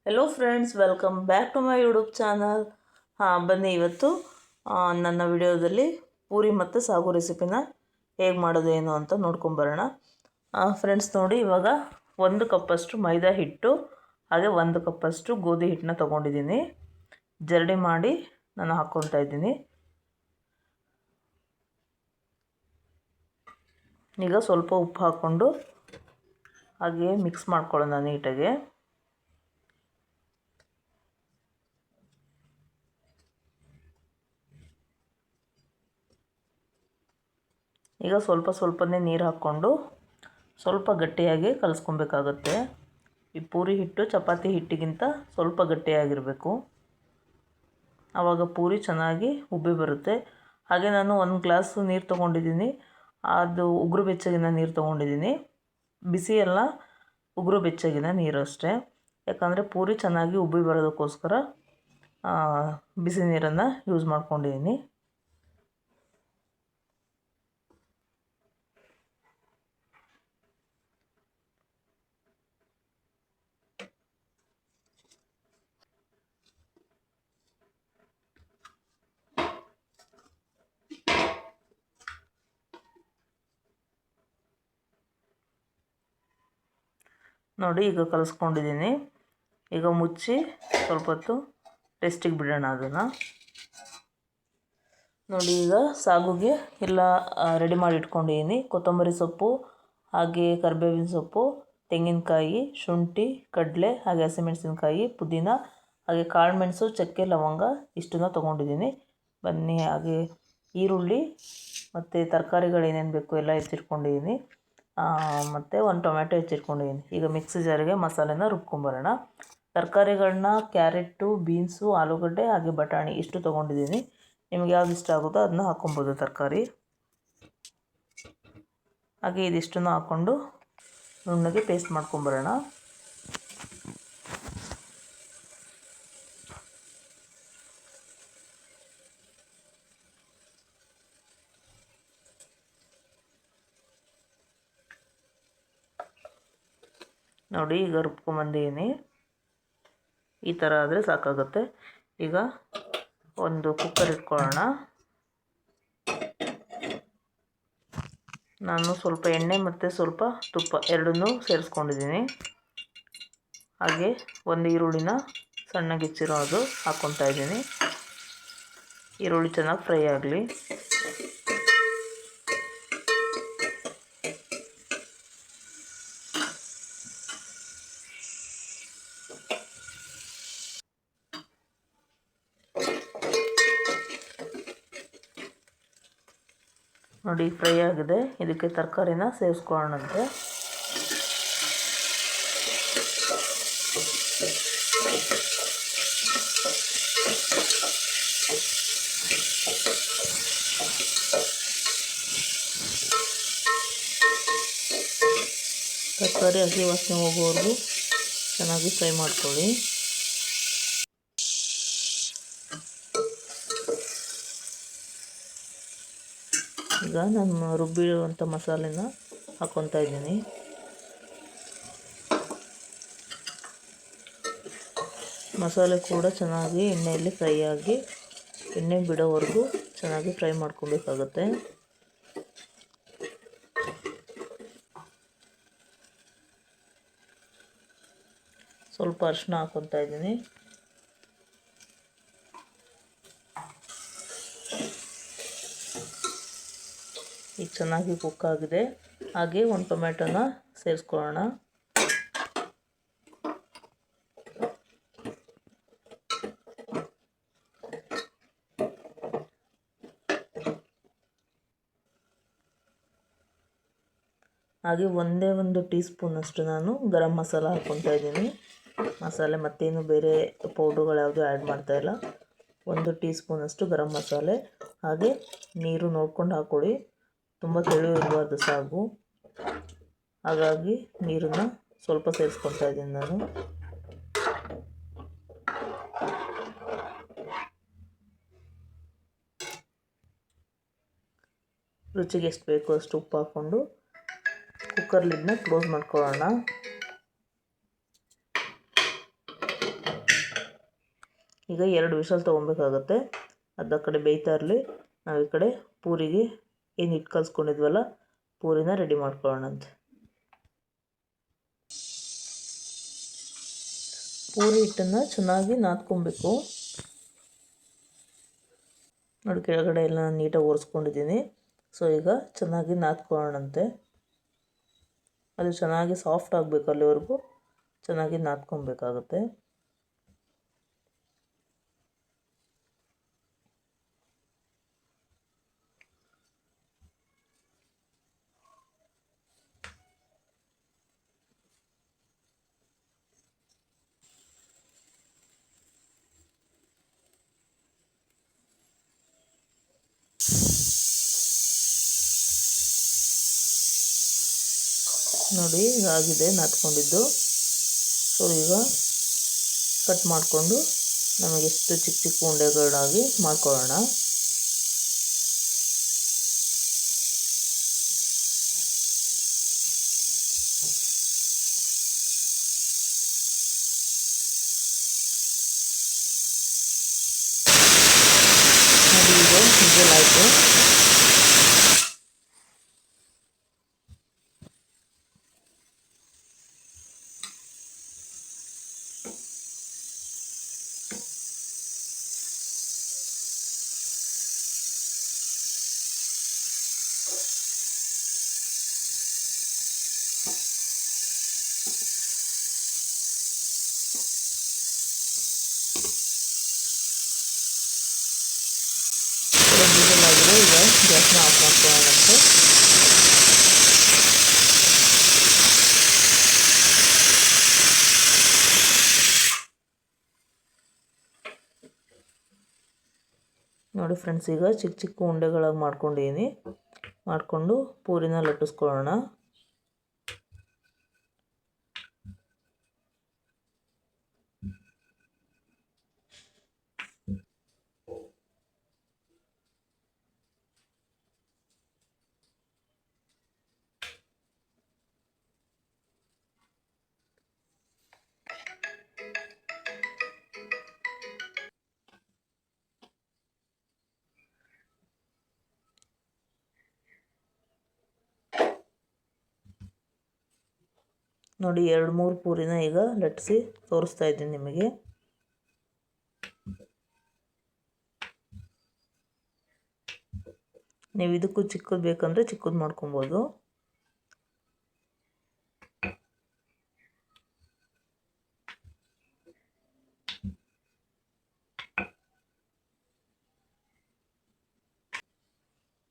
Hello friends, welcome back to my YouTube channel. ಬನ್ನಿ ಇವತ್ತು ನನ್ನ ವಿಡಿಯೋದಲ್ಲಿ ಪೂರಿ ಮತ್ತು ಸಾಗು ರೆಸಿಪಿನ ಹೇಗೆ ಮಾಡೋದು ಏನು ಅಂತ ನೋಡ್ಕೊಂಬರೋಣ. ಫ್ರೆಂಡ್ಸ್ ನೋಡಿ, ಇವಾಗ 1 ಕಪ್ಪಷ್ಟು ಮೈದಾ ಹಿಟ್ಟು ಹಾಗೆ 1 ಕಪ್ಪಷ್ಟು ಗೋಧಿ ಹಿಟ್ಟನ್ನ ತೊಗೊಂಡಿದ್ದೀನಿ. ಜರಡಿ ಮಾಡಿ ನಾನು ಹಾಕ್ಕೊಳ್ತಾ ಇದ್ದೀನಿ. ಈಗ ಸ್ವಲ್ಪ ಉಪ್ಪು ಹಾಕ್ಕೊಂಡು ಹಾಗೆ ಮಿಕ್ಸ್ ಮಾಡ್ಕೊಳ್ಳೋಣ ನೀಟಾಗಿ. ಈಗ ಸ್ವಲ್ಪನೇ ನೀರು ಹಾಕ್ಕೊಂಡು ಸ್ವಲ್ಪ ಗಟ್ಟಿಯಾಗಿ ಕಲಿಸ್ಕೊಬೇಕಾಗತ್ತೆ. ಈ ಪೂರಿ ಹಿಟ್ಟು ಚಪಾತಿ ಹಿಟ್ಟಿಗಿಂತ ಸ್ವಲ್ಪ ಗಟ್ಟಿಯಾಗಿರಬೇಕು, ಆವಾಗ ಪೂರಿ ಚೆನ್ನಾಗಿ ಉಬ್ಬಿ ಬರುತ್ತೆ. ಹಾಗೆ ನಾನು 1 ಗ್ಲಾಸು ನೀರು ತೊಗೊಂಡಿದ್ದೀನಿ. ಅದು ಉಗುರು ಬೆಚ್ಚಗಿನ ನೀರು ತೊಗೊಂಡಿದ್ದೀನಿ. ಬಿಸಿ ಎಲ್ಲ ಉಗುರು ಬೆಚ್ಚಗಿನ ನೀರು ಅಷ್ಟೇ. ಯಾಕಂದರೆ ಪೂರಿ ಚೆನ್ನಾಗಿ ಉಬ್ಬಿ ಬರೋದಕ್ಕೋಸ್ಕರ ಬಿಸಿ ನೀರನ್ನು ಯೂಸ್ ಮಾಡ್ಕೊಂಡಿದ್ದೀನಿ. ನೋಡಿ, ಈಗ ಕಲಿಸ್ಕೊಂಡಿದ್ದೀನಿ. ಈಗ ಮುಚ್ಚಿ ಸ್ವಲ್ಪ ಹೊತ್ತು ರೆಸ್ಟಿಗೆ ಬಿಡೋಣ ಅದನ್ನು. ನೋಡಿ, ಈಗ ಸಾಗುಗೆ ಎಲ್ಲ ರೆಡಿ ಮಾಡಿ ಇಟ್ಕೊಂಡಿದ್ದೀನಿ. ಕೊತ್ತಂಬರಿ ಸೊಪ್ಪು ಹಾಗೆ ಕರಿಬೇವಿನ ಸೊಪ್ಪು, ತೆಂಗಿನಕಾಯಿ, ಶುಂಠಿ, ಕಡಲೆ ಹಾಗೆ ಹಸಿಮೆಣಸಿನಕಾಯಿ, ಪುದೀನ ಹಾಗೆ ಕಾಳುಮೆಣಸು, ಚಕ್ಕೆ, ಲವಂಗ ಇಷ್ಟನ್ನು ತೊಗೊಂಡಿದ್ದೀನಿ. ಬನ್ನಿ, ಹಾಗೆ ಈರುಳ್ಳಿ ಮತ್ತು ತರಕಾರಿಗಳೇನೇನು ಬೇಕು ಎಲ್ಲ ಹೆಚ್ಚಿಟ್ಕೊಂಡಿದ್ದೀನಿ. ಮತ್ತು 1 ಟೊಮೆಟೊ ಹೆಚ್ಚಿಟ್ಕೊಂಡಿದ್ದೀನಿ. ಈಗ ಮಿಕ್ಸಿ ಜಾರಿಗೆ ಮಸಾಲೆನ ರುಬ್ಕೊಂಬರೋಣ. ತರಕಾರಿಗಳನ್ನ ಕ್ಯಾರೆಟು, ಬೀನ್ಸು, ಆಲೂಗಡ್ಡೆ ಹಾಗೆ ಬಟಾಣಿ ಇಷ್ಟು ತೊಗೊಂಡಿದ್ದೀನಿ. ನಿಮಗೆ ಯಾವ್ದು ಇಷ್ಟ ಆಗುತ್ತೋ ಅದನ್ನ ಹಾಕ್ಕೊಬೋದು ತರಕಾರಿ. ಹಾಗೆ ಇದಿಷ್ಟನ್ನು ಹಾಕ್ಕೊಂಡು ನುಣ್ಣಗೆ ಪೇಸ್ಟ್ ಮಾಡ್ಕೊಂಬರೋಣ. ನೋಡಿ, ಈಗ ರುಬ್ಕೊಂಬಂದಿದ್ದೀನಿ. ಈ ಥರ ಆದರೆ ಸಾಕಾಗುತ್ತೆ. ಈಗ ಒಂದು ಕುಕ್ಕರ್ ಇಟ್ಕೊಳ್ಳೋಣ. ನಾನು ಸ್ವಲ್ಪ ಎಣ್ಣೆ ಮತ್ತು ಸ್ವಲ್ಪ ತುಪ್ಪ ಎರಡನ್ನೂ ಸೇರಿಸ್ಕೊಂಡಿದ್ದೀನಿ. ಹಾಗೆ 1 ಈರುಳ್ಳಿನ ಸಣ್ಣಗೆ ಹೆಚ್ಚಿರೋದು ಹಾಕ್ಕೊತಾ ಇದ್ದೀನಿ. ಈರುಳ್ಳಿ ಚೆನ್ನಾಗಿ ಫ್ರೈ ಆಗಲಿ. ನೋಡಿ, ಫ್ರೈ ಆಗಿದೆ. ಇದಕ್ಕೆ ತರಕಾರಿನ ಸೇರಿಸ್ಕೊಳ್ಳೋಣಂತೆ. ತರಕಾರಿ ಹಸಿ ವಾಸನೆ ಹೋಗೋವರೆಗೂ ಚೆನ್ನಾಗಿ ಫ್ರೈ ಮಾಡ್ಕೊಳ್ಳಿ. ಈಗ ನಾನು ರುಬ್ಬಿರುವಂಥ ಮಸಾಲೆನ ಹಾಕ್ಕೊತಾ ಇದ್ದೀನಿ. ಮಸಾಲೆ ಕೂಡ ಚೆನ್ನಾಗಿ ಎಣ್ಣೆಯಲ್ಲಿ ಫ್ರೈ ಆಗಿ ಎಣ್ಣೆ ಬಿಡೋವರೆಗೂ ಚೆನ್ನಾಗಿ ಫ್ರೈ ಮಾಡ್ಕೊಬೇಕಾಗತ್ತೆ. ಸ್ವಲ್ಪ ಅರಿಶಿನ ಹಾಕ್ಕೊತಾ ಇದ್ದೀನಿ. ಈಗ ಚೆನ್ನಾಗಿ ಕುಕ್ ಆಗಿದೆ. ಹಾಗೆ 1 ಟೊಮೆಟೊನ ಸೇರಿಸ್ಕೊಳ್ಳೋಣ. ಹಾಗೆ 1 ಟೀ ಸ್ಪೂನಷ್ಟು ನಾನು ಗರಂ ಮಸಾಲ ಹಾಕ್ಕೊತಾ ಇದ್ದೀನಿ. ಮಸಾಲೆ ಮತ್ತೇನು ಬೇರೆ ಪೌಡ್ರುಗಳು ಯಾವುದು ಆ್ಯಡ್ ಮಾಡ್ತಾಯಿಲ್ಲ. 1 ಟೀ ಸ್ಪೂನಷ್ಟು ಗರಂ ಮಸಾಲೆ. ಹಾಗೆ ನೀರು ನೋಡ್ಕೊಂಡು ಹಾಕ್ಕೊಳ್ಳಿ. ತುಂಬ ತೆಳು ಇರಬಾರ್ದು ಸಾಗು, ಹಾಗಾಗಿ ನೀರನ್ನು ಸ್ವಲ್ಪ ಸೇರಿಸ್ಕೊತಾ ಇದ್ದೀನಿ ನಾನು. ರುಚಿಗೆ ಎಷ್ಟು ಬೇಕೋ ಅಷ್ಟು ಉಪ್ಪು ಹಾಕ್ಕೊಂಡು ಕುಕ್ಕರ್ ಲಿಡ್ನ ಕ್ಲೋಸ್ ಮಾಡ್ಕೊಳ್ಳೋಣ. ಈಗ 2 ವಿಷಲ್ ತೊಗೊಬೇಕಾಗತ್ತೆ. ಅದು ಆ ಕಡೆ ಬೇಯ್ತಾ ಇರಲಿ, ನಾವು ಈ ಕಡೆ ಪೂರಿಗೆ ಏನು ಹಿಟ್ಟು ಕಲಿಸ್ಕೊಂಡಿದ್ವಲ್ಲ ಪೂರಿನ ರೆಡಿ ಮಾಡ್ಕೊಳ್ಳೋಣಂತೆ. ಪೂರಿ ಹಿಟ್ಟನ್ನು ಚೆನ್ನಾಗಿ ನಾದ್ಕೊಬೇಕು. ನೋಡಿ ಕೆಳಗಡೆ ಎಲ್ಲ ನೀಟಾಗಿ ಒರೆಸ್ಕೊಂಡಿದ್ದೀನಿ. ಸೊ ಈಗ ಚೆನ್ನಾಗಿ ನಾದ್ಕೊಳ್ಳೋಣಂತೆ. ಅದು ಚೆನ್ನಾಗಿ ಸಾಫ್ಟ್ ಆಗಬೇಕು, ಅಲ್ಲಿವರೆಗೂ ಚೆನ್ನಾಗಿ ನಾದ್ಕೊಬೇಕಾಗುತ್ತೆ. ನೋಡಿ ಆಗಿದೆ ನಾದ್ಕೊಂಡಿದ್ದು. ಸೊ ಈಗ ಕಟ್ ಮಾಡಿಕೊಂಡು ನಮಗೆಷ್ಟು ಚಿಕ್ಕ ಚಿಕ್ಕ ಉಂಡೆಗಳಾಗಿ ಮಾಡ್ಕೊಳ್ಳೋಣ. ನೋಡಿ ಈಗ ವಿಜಲ್ ಆಗಿದೆ. ಈಗ ಗ್ಯಾಸ್ನ ಆಫ್ ಮಾಡ್ಕೊಳ್ಳೋಣಂತೆ. ನೋಡಿ ಫ್ರೆಂಡ್ಸ್, ಈಗ ಚಿಕ್ಕ ಚಿಕ್ಕ ಉಂಡೆಗಳಾಗಿ ಮಾಡಿಕೊಂಡು ಪೂರಿನ ಲಟ್ಟಿಸ್ಕೊಳ್ಳೋಣ. ನೋಡಿ 2-3 ಪೂರಿನ ಈಗ ಲಟ್ಟಿಸಿ ತೋರಿಸ್ತಾ ಇದ್ದೀನಿ ನಿಮಗೆ. ನೀವು ಇದಕ್ಕೂ ಚಿಕ್ಕದು ಬೇಕಂದರೆ ಚಿಕ್ಕದು ಮಾಡ್ಕೊಬೋದು.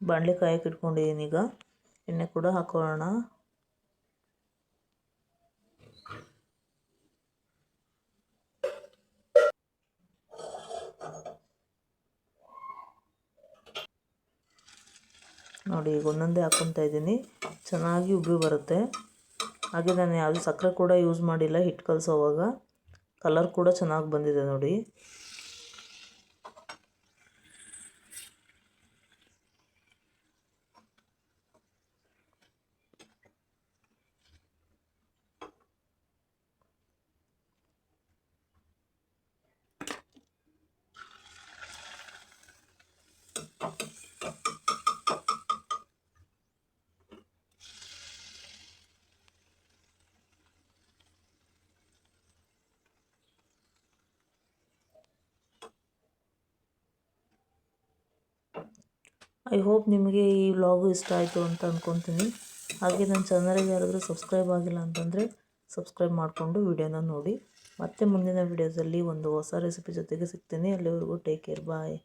ಬಾಣಲೆ ಕಾಯಕ್ಕೆ ಇಟ್ಕೊಂಡಿದ್ದೀನಿ. ಈಗ ಎಣ್ಣೆ ಕೂಡ ಹಾಕೊಳ್ಳೋಣ. ನೋಡಿ ಈಗ ಒಂದೊಂದೇ ಹಾಕ್ಕೊತಾ ಇದ್ದೀನಿ. ಚೆನ್ನಾಗಿ ಉಬ್ಬಿ ಬರುತ್ತೆ. ಹಾಗೆ ನಾನು ಯಾವುದು ಸಕ್ಕರೆ ಕೂಡ ಯೂಸ್ ಮಾಡಿಲ್ಲ ಹಿಟ್ಟು ಕಲಸೋವಾಗ. ಕಲರ್ ಕೂಡ ಚೆನ್ನಾಗಿ ಬಂದಿದೆ ನೋಡಿ. ಐ ಹೋಪ್ ನಿಮಗೆ ಈ ವ್ಲಾಗು ಇಷ್ಟ ಆಯಿತು ಅಂತ ಅಂದ್ಕೊತೀನಿ. ಹಾಗೆ ನನ್ನ ಚಾನಲ್ಗೆ ಯಾರಾದರೂ ಸಬ್ಸ್ಕ್ರೈಬ್ ಆಗಿಲ್ಲ ಅಂತಂದರೆ ಸಬ್ಸ್ಕ್ರೈಬ್ ಮಾಡಿಕೊಂಡು ವಿಡಿಯೋನ ನೋಡಿ. ಮತ್ತೆ ಮುಂದಿನ ವಿಡಿಯೋದಲ್ಲಿ ಒಂದು ಹೊಸ ರೆಸಿಪಿ ಜೊತೆಗೆ ಸಿಗ್ತೀನಿ. ಅಲ್ಲಿವರೆಗೂ ಟೇಕ್ ಕೇರ್, ಬಾಯ್.